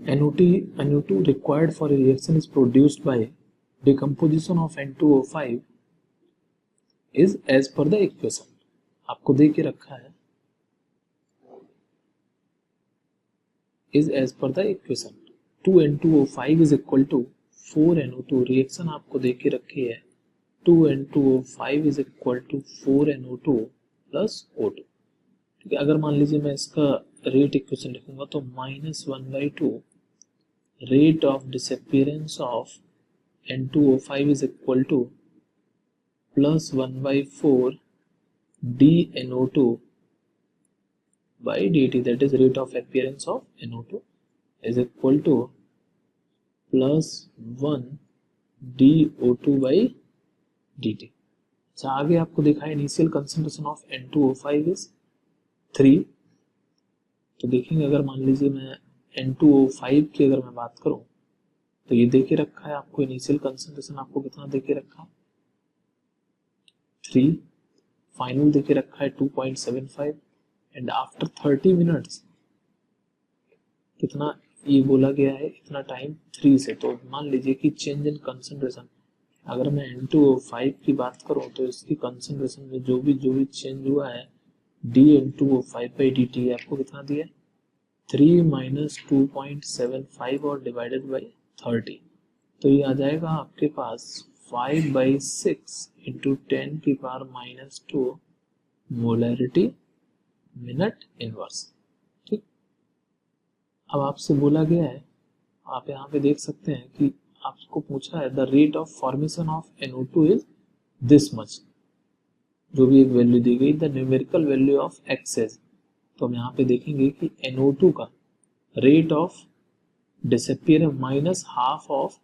NO2 required for a reaction is produced by decomposition of N2O5 is as per the equation. आपको दे के रखा है is as per the equation. 2N2O5 is equal to 4NO2. Reaction आपको दे के रखी है 2N2O5 is equal to 4NO2 plus O2. ठीक है, अगर मान लीजिए मैं इसका रेट इक्वेशन लिखूंगा तो -1/2 rate of disappearance of N2O5 is equal to plus 1/4 dNO2 by dt, that is rate of appearance of NO2 is equal to plus 1 dO2 by dt. अच्छा, आगे आपको दिखा initial concentration of N2O5 is 3. तो देखेंगे अगर मान लीजिए मैं N2O5 की अगर मैं बात करूं तो ये देके रखा है आपको इनिशियल कंसंट्रेशन आपको कितना देके रखा है 3, फाइनल देके रखा है 2.75 एंड आफ्टर 30 मिनट्स कितना ये बोला गया है इतना टाइम 3 से. तो मान लीजिए कि चेंज इन कंसंट्रेशन अगर मैं N2O5 की बात करूं तो इसकी कंसंट्रेशन में जो भी चेंज हुआ है dN2O5/dt आपको कितना दिया 3 minus 2.75 और डिवाइडेड बाई 30. तो ये आ जाएगा आपके पास 5/6 इंटू 10 की पावर -2 मोलैरिटी मिनट इनवर्स. ठीक, अब आपसे बोला गया है, आप यहाँ पे देख सकते हैं कि आपको पूछा है the rate of formation of NO2 is this much. जो भी एक वैल्यू दी गई the numerical value of excess. तो हम यहाँ पे देखेंगे कि NO2 का rate of disappearance minus half of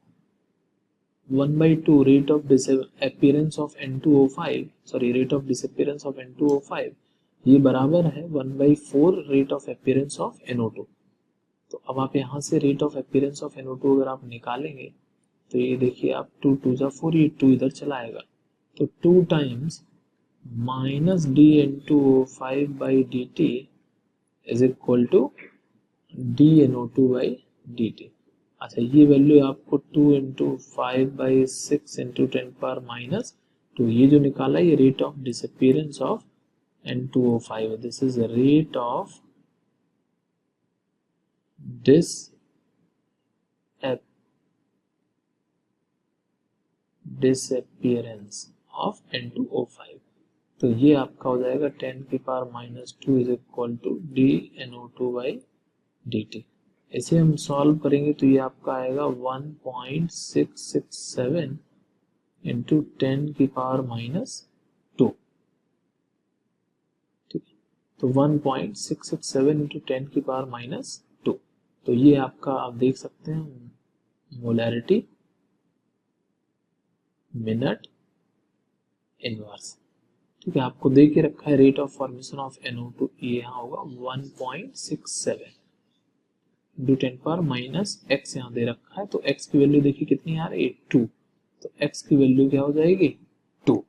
1/2 rate of disappearance of N2O5 sorry rate of disappearance of N2O5 ये बराबर है 1/4 rate of appearance of NO2. तो अब आप यहाँ से rate of appearance of NO2 अगर आप निकालेंगे तो ये देखिए आप 2 2 जा 4 ये 2 इधर चला आएगा तो 2 times minus dN2O5/dt is equal to dNO2/dt. अच्छा, ये वैल्यू आपको 2 इंटू 5/6 इंटू 10⁻², ये जो निकाला ये rate of disappearance of N2O5. This is rate of disappearance of N2O5. तो ये आपका हो जाएगा 10⁻² इज इक्वल टू dNO2/dt. इसे हम सॉल्व करेंगे तो ये आपका आएगा 1.667 इंटू 10⁻². ठीक है, तो 1.667 इंटू 10⁻². तो ये आपका आप देख सकते हैं मोलैरिटी मिनट इनवर्स. ठीक है, आपको दे के रखा है rate of formation of NO2 ये यहाँ होगा 1.67 इंटू 10⁻⁻x यहाँ दे रखा है. तो x की वैल्यू देखिए कितनी आ रही है 2. तो x की वैल्यू क्या हो जाएगी 2.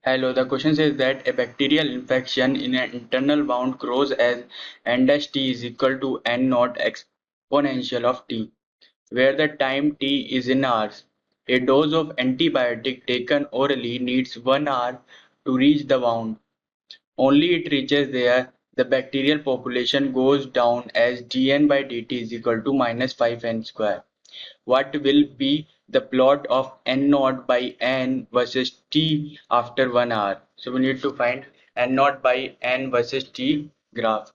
Hello, the question says that a bacterial infection in an internal wound grows as n-t is equal to n0 exponential of t, where the time t is in hours. A dose of antibiotic taken orally needs 1 hour to reach the wound. Only it reaches there, the bacterial population goes down as dN/dt is equal to -5n square. What will be the plot of n0/n versus t after 1 hour? So we need to find n0/n versus t graph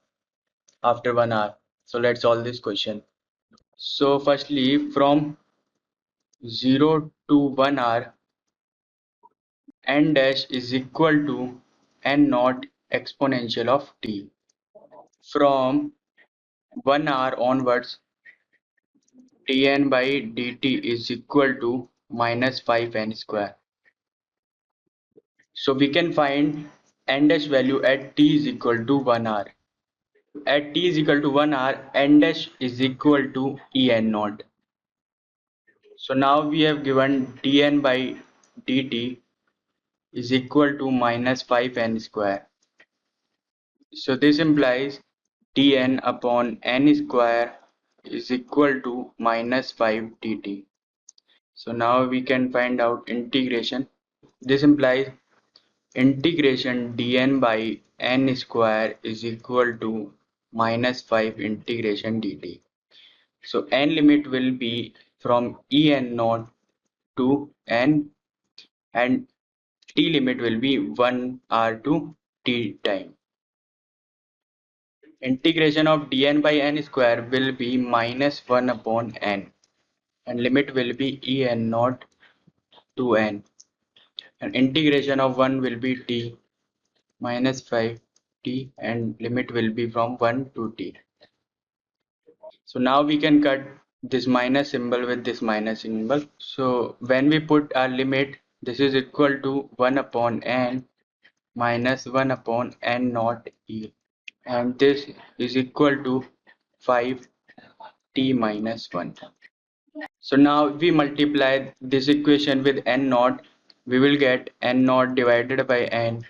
after 1 hour. So let's solve this question. So firstly, from 0 to 1 hour, n dash is equal to n0 exponential of t. From 1 hour onwards, dN/dt is equal to -5n square. So we can find n dash value at t is equal to 1 hour. At t is equal to 1 hour, n dash is equal to En0. So now we have given dN/dt is equal to -5n square. So this implies Tn upon n square is equal to minus 5 dt. So now we can find out integration. This implies integration dn by n square is equal to minus 5 integration dt. So n limit will be from en naught to n, and t limit will be 1 r to t time. Integration of dn by n square will be minus 1 upon n, and limit will be en naught to n, and integration of 1 will be t minus 5 t, and limit will be from 1 to t. So now we can cut this minus symbol with this minus symbol. So when we put our limit, this is equal to 1 upon n minus 1 upon n naught e, and this is equal to 5 t minus 1. So now if we multiply this equation with n naught, we will get n naught divided by n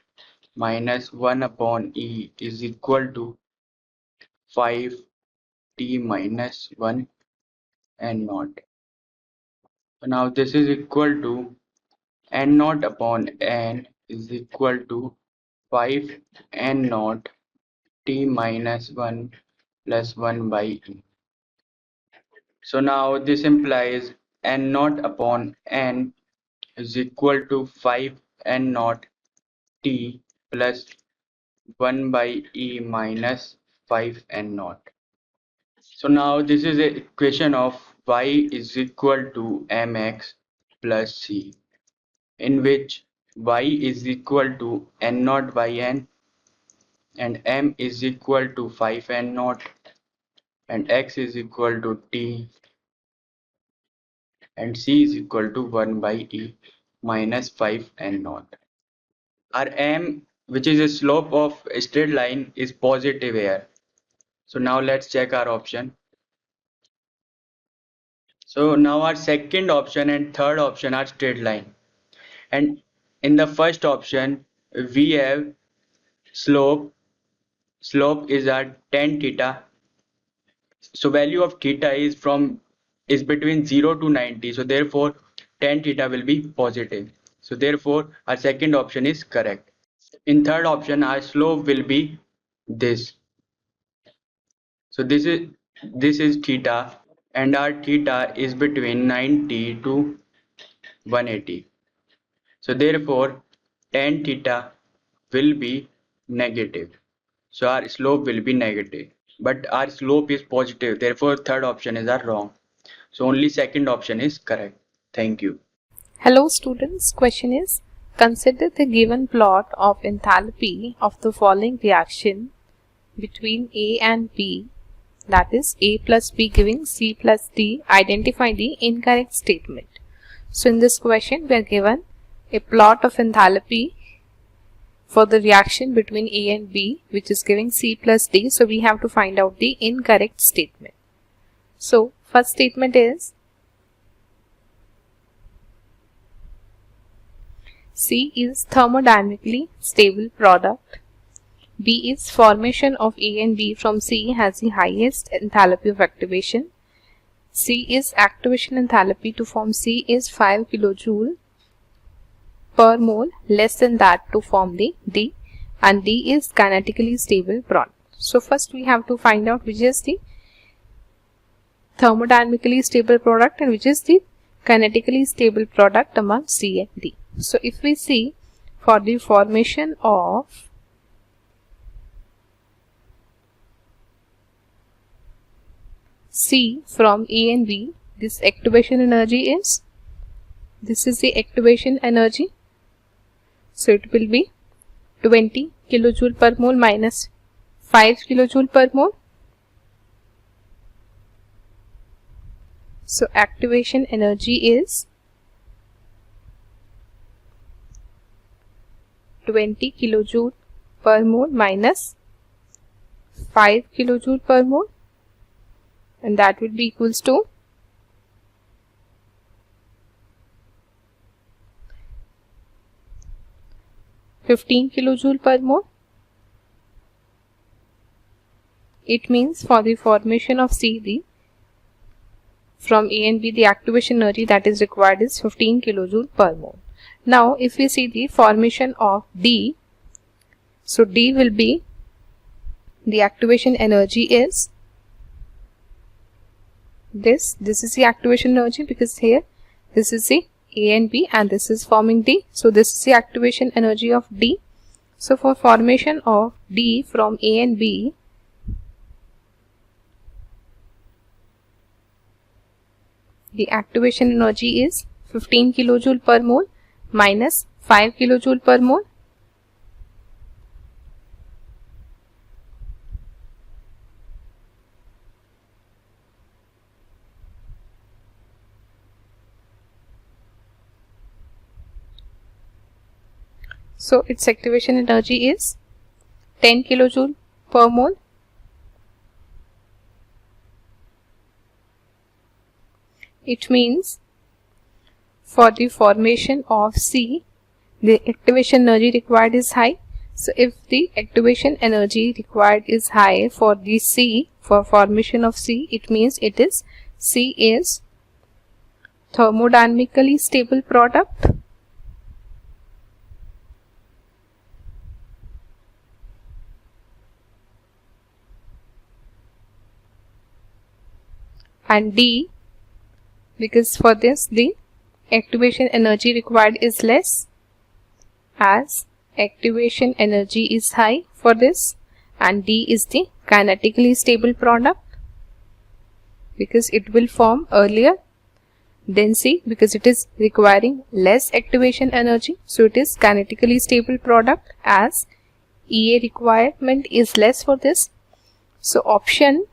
minus 1 upon e is equal to 5 t minus 1 n naught. So now this is equal to n naught upon n is equal to 5 n naught t minus 1 plus 1 by e. So now this implies n naught upon n is equal to 5 n naught t plus 1 by e minus 5 n naught. So now this is a equation of y is equal to mx plus c, in which y is equal to n naught by n, and m is equal to 5 n naught, and x is equal to t, and c is equal to 1 by e minus 5 n naught. Our m, which is a slope of a straight line, is positive here. So now let's check our option. So now our second option and third option are straight line, and in the first option we have slope is at tan theta. So value of theta is between 0 to 90, so therefore tan theta will be positive. So therefore our second option is correct. In third option our slope will be this. So this is theta, and our theta is between 90 to 180. So therefore tan theta will be negative. So our slope will be negative. But our slope is positive. Therefore third option is our wrong. So only second option is correct. Thank you. Hello students, question is, consider the given plot of enthalpy of the following reaction between A and B, that is A plus B giving C plus D. Identify the incorrect statement. So in this question we are given a plot of enthalpy for the reaction between A and B, which is giving C plus D. So we have to find out the incorrect statement. So first statement is C is thermodynamically stable product. B is formation of A and B from C has the highest enthalpy of activation. C is activation enthalpy to form C is 5 kilojoule per mole, less than that to form the D, and D is kinetically stable product. So first we have to find out which is the thermodynamically stable product and which is the kinetically stable product among C and D. So if we see for the formation of C from A and B, this activation energy is, this is the activation energy. So it will be 20 kilojoule per mole minus 5 kilojoule per mole. So activation energy is 20 kilojoule per mole minus 5 kilojoule per mole, and that will be equals to 15 kilojoule per mole. It means for the formation of C, from A and B, the activation energy that is required is 15 kilojoule per mole. Now, if we see the formation of D, so D will be, the activation energy is this is the activation energy, because here this is the A and B and this is forming D. So this is the activation energy of D. So for formation of D from A and B, the activation energy is 15 kilojoule per mole minus 5 kilojoule per mole. So its activation energy is 10 kilojoule per mole. It means for the formation of C, the activation energy required is high. So if the activation energy required is high for the C, for formation of C, it means it is C is thermodynamically stable product. And D, because for this the activation energy required is less, as activation energy is high for this, and D is the kinetically stable product because it will form earlier than C, because it is requiring less activation energy, so it is kinetically stable product, as EA requirement is less for this. So option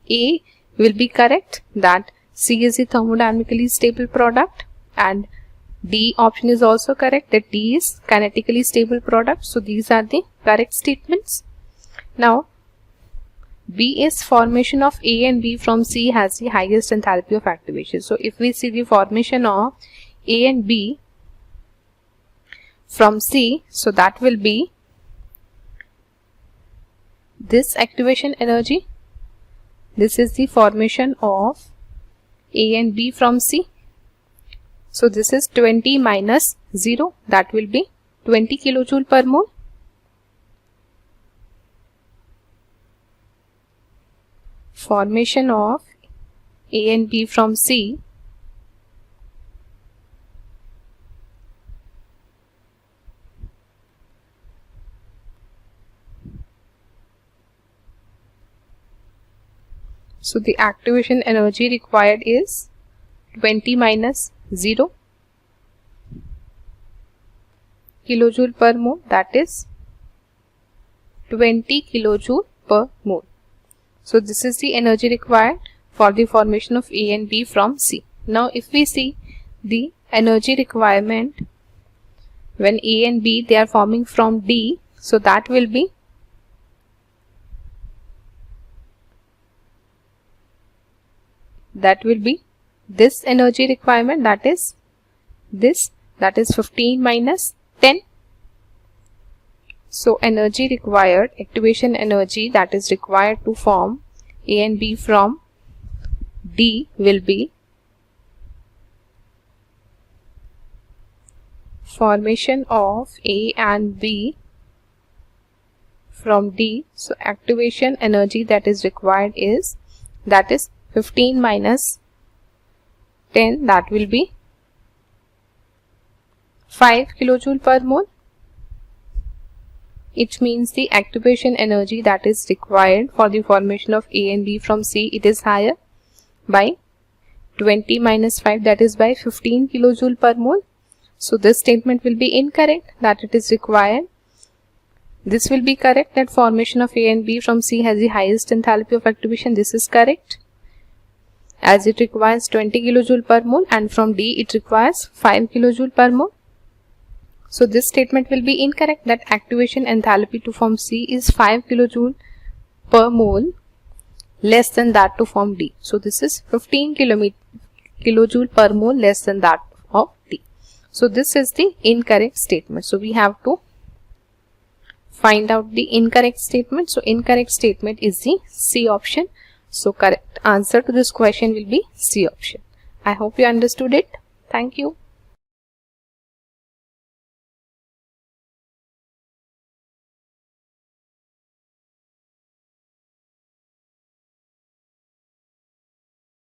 A will be correct, that C is a thermodynamically stable product, and D option is also correct, that D is kinetically stable product. So these are the correct statements. Now B is formation of A and B from C has the highest enthalpy of activation. So if we see the formation of A and B from C, so that will be this activation energy. This is the formation of A and B from C. So this is 20 minus 0, that will be 20 kilojoule per mole. Formation of A and B from C, so the activation energy required is 20 minus 0 kilojoule per mole, that is 20 kilojoule per mole. So this is the energy required for the formation of A and B from C. Now if we see the energy requirement when A and B they are forming from D, so that will be this energy requirement, that is this, that is 15 minus 10. So energy required, activation energy that is required to form A and B from D will be formation of A and B from D. So activation energy that is required is, that is 15 minus 10, that will be 5 kilojoule per mole. It means the activation energy that is required for the formation of A and B from C, it is higher by 20 minus 5, that is by 15 kilojoule per mole. So this statement will be incorrect, that it is required. This will be correct, that formation of A and B from C has the highest enthalpy of activation. This is correct, as it requires 20 kilojoule per mole, and from D it requires 5 kilojoule per mole. So this statement will be incorrect, that activation enthalpy to form C is 5 kilojoule per mole less than that to form D. So this is 15 kilojoule per mole less than that of D. So this is the incorrect statement. So we have to find out the incorrect statement. So incorrect statement is the C option. So correct answer to this question will be C option. I hope you understood it. Thank you.